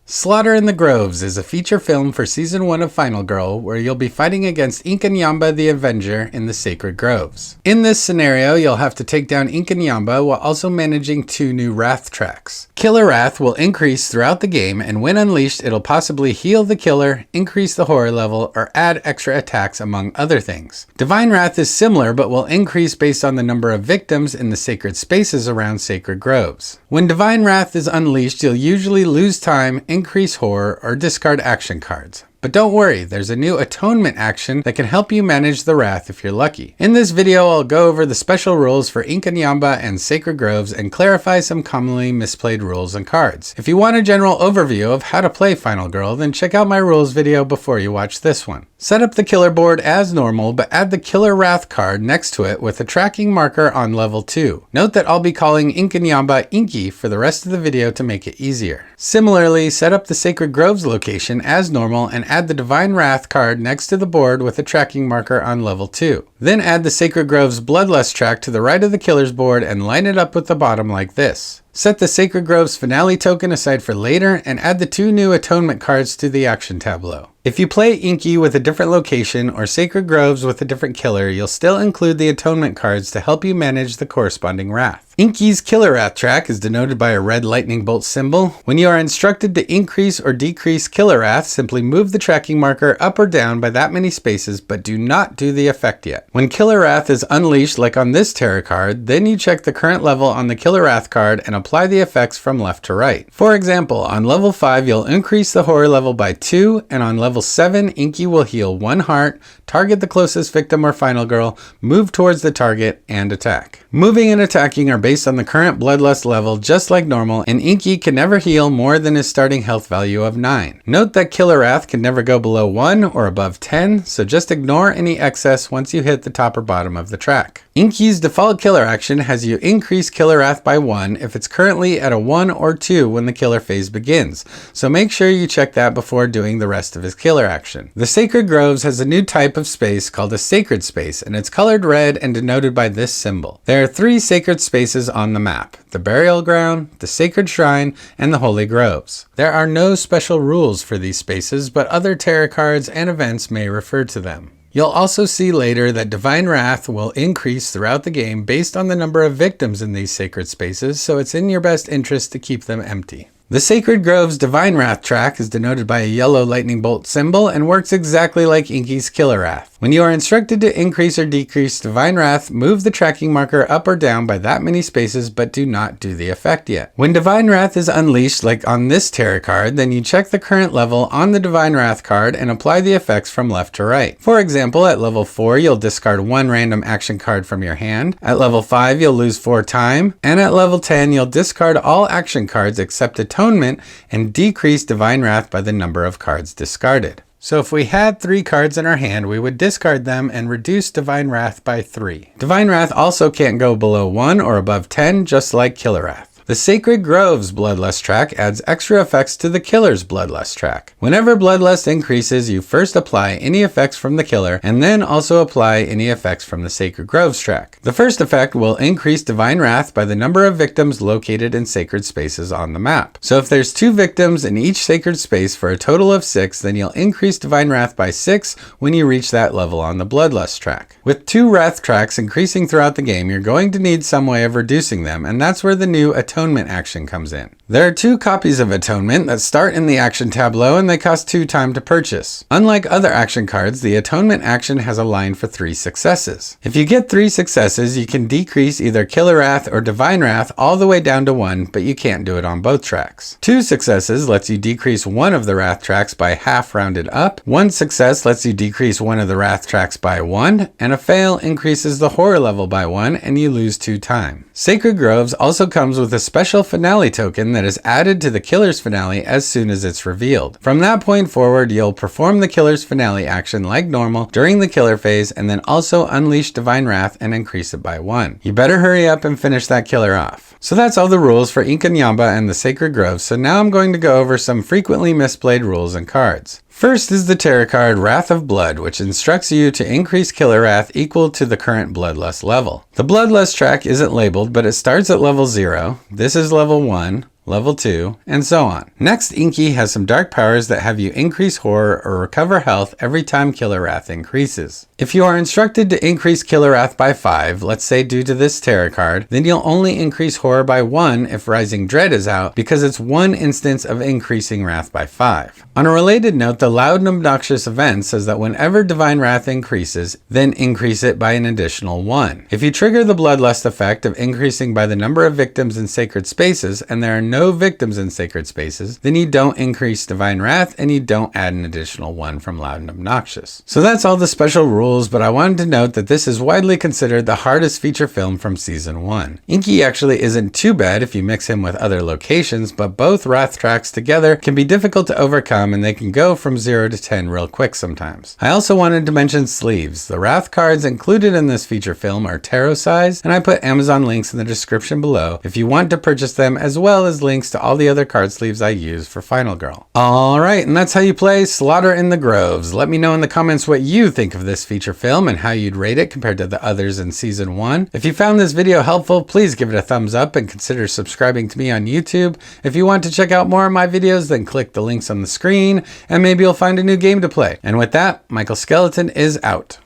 Slaughter in the Groves is a feature film for Season 1 of Final Girl where you'll be fighting against Inkanyamba the Avenger in the Sacred Groves. In this scenario, you'll have to take down Inkanyamba while also managing 2 new Wrath tracks. Killer Wrath will increase throughout the game, and when unleashed, it'll possibly heal the killer, increase the horror level, or add extra attacks among other things. Divine Wrath is similar but will increase based on the number of victims in the sacred spaces around Sacred Groves. When Divine Wrath is unleashed, you'll usually lose time, increase horror, or discard action cards. But don't worry, there's a new Atonement Action that can help you manage the Wrath if you're lucky. In this video, I'll go over the special rules for Inkanyamba and Sacred Groves and clarify some commonly misplayed rules and cards. If you want a general overview of how to play Final Girl, then check out my rules video before you watch this one. Set up the killer board as normal, but add the Killer Wrath card next to it with a tracking marker on level 2. Note that I'll be calling Inkanyamba Inky for the rest of the video to make it easier. Similarly, set up the Sacred Groves location as normal and add the Divine Wrath card next to the board with a tracking marker on level 2. Then add the Sacred Groves Bloodlust track to the right of the killer's board and line it up with the bottom like this. Set the Sacred Groves finale token aside for later and add the 2 new atonement cards to the action tableau. If you play Inky with a different location or Sacred Groves with a different killer, you'll still include the atonement cards to help you manage the corresponding Wrath. Inky's Killer Wrath track is denoted by a red lightning bolt symbol. When you are instructed to increase or decrease Killer Wrath, simply move the tracking marker up or down by that many spaces, but do not do the effect yet. When Killer Wrath is unleashed, like on this tarot card, then you check the current level on the Killer Wrath card and apply the effects from left to right. For example, on level 5, you'll increase the horror level by 2, and on level 7, Inky will heal 1 heart, target the closest victim or final girl, move towards the target, and attack. Moving and attacking are based on the current Bloodlust level just like normal, and Inky can never heal more than his starting health value of 9. Note that Killer Wrath can never go below 1 or above 10, so just ignore any excess once you hit the top or bottom of the track. Inky's default killer action has you increase Killer Wrath by 1 if it's currently at a 1 or 2 when the killer phase begins, so make sure you check that before doing the rest of his killer action. The Sacred Groves has a new type of space called a Sacred Space, and it's colored red and denoted by this symbol. There are 3 sacred spaces on the map: the Burial Ground, the Sacred Shrine, and the Holy Groves. There are no special rules for these spaces, but other tarot cards and events may refer to them. You'll also see later that Divine Wrath will increase throughout the game based on the number of victims in these sacred spaces, so it's in your best interest to keep them empty. The Sacred Groves Divine Wrath track is denoted by a yellow lightning bolt symbol and works exactly like Inky's Killer Wrath. When you are instructed to increase or decrease Divine Wrath, move the tracking marker up or down by that many spaces, but do not do the effect yet. When Divine Wrath is unleashed, like on this tarot card, then you check the current level on the Divine Wrath card and apply the effects from left to right. For example, at level 4, you'll discard 1 random action card from your hand. At level 5, you'll lose 4 time. And at level 10, you'll discard all action cards except Atonement and decrease Divine Wrath by the number of cards discarded. So if we had 3 cards in our hand, we would discard them and reduce Divine Wrath by 3. Divine Wrath also can't go below 1 or above 10, just like Killer Wrath. The Sacred Groves Bloodlust track adds extra effects to the killer's Bloodlust track. Whenever Bloodlust increases, you first apply any effects from the killer and then also apply any effects from the Sacred Groves track. The first effect will increase Divine Wrath by the number of victims located in sacred spaces on the map. So if there's 2 victims in each sacred space for a total of 6, then you'll increase Divine Wrath by 6 when you reach that level on the Bloodlust track. With 2 Wrath tracks increasing throughout the game, you're going to need some way of reducing them, and that's where the new Atonement Action comes in. There are 2 copies of Atonement that start in the action tableau and they cost 2 time to purchase. Unlike other action cards, the Atonement Action has a line for 3 successes. If you get 3 successes, you can decrease either Killer Wrath or Divine Wrath all the way down to 1, but you can't do it on both tracks. 2 successes lets you decrease 1 of the Wrath tracks by half rounded up. 1 success lets you decrease 1 of the Wrath tracks by 1, and a fail increases the horror level by 1 and you lose 2 time. Sacred Groves also comes with a special finale token that is added to the killer's finale as soon as it's revealed. From that point forward, you'll perform the killer's finale action like normal during the killer phase and then also unleash Divine Wrath and increase it by 1. You better hurry up and finish that killer off. So that's all the rules for Inkanyamba and the Sacred Groves, so now I'm going to go over some frequently misplayed rules and cards. First is the tarot card Wrath of Blood, which instructs you to increase Killer Wrath equal to the current Bloodlust level. The Bloodlust track isn't labeled, but it starts at level 0. This is level 1. level 2, and so on. Next, Inky has some dark powers that have you increase horror or recover health every time Killer Wrath increases. If you are instructed to increase Killer Wrath by 5, let's say due to this tarot card, then you'll only increase horror by 1 if Rising Dread is out, because it's one instance of increasing Wrath by 5. On a related note, the Loud and Obnoxious event says that whenever Divine Wrath increases, then increase it by an additional 1. If you trigger the Bloodlust effect of increasing by the number of victims in sacred spaces, and there are no victims in sacred spaces, then you don't increase Divine Wrath and you don't add an additional 1 from Loud and Obnoxious. So that's all the special rules, but I wanted to note that this is widely considered the hardest feature film from Season 1. Inky actually isn't too bad if you mix him with other locations, but both Wrath tracks together can be difficult to overcome, and they can go from 0 to 10 real quick sometimes. I also wanted to mention sleeves. The Wrath cards included in this feature film are tarot size, and I put Amazon links in the description below if you want to purchase them, as well as links to all the other card sleeves I use for Final Girl. Alright, and that's how you play Slaughter in the Groves. Let me know in the comments what you think of this feature film and how you'd rate it compared to the others in Season 1. If you found this video helpful, please give it a thumbs up and consider subscribing to me on YouTube. If you want to check out more of my videos, then click the links on the screen, and maybe you'll find a new game to play. And with that, Michael Skeleton is out.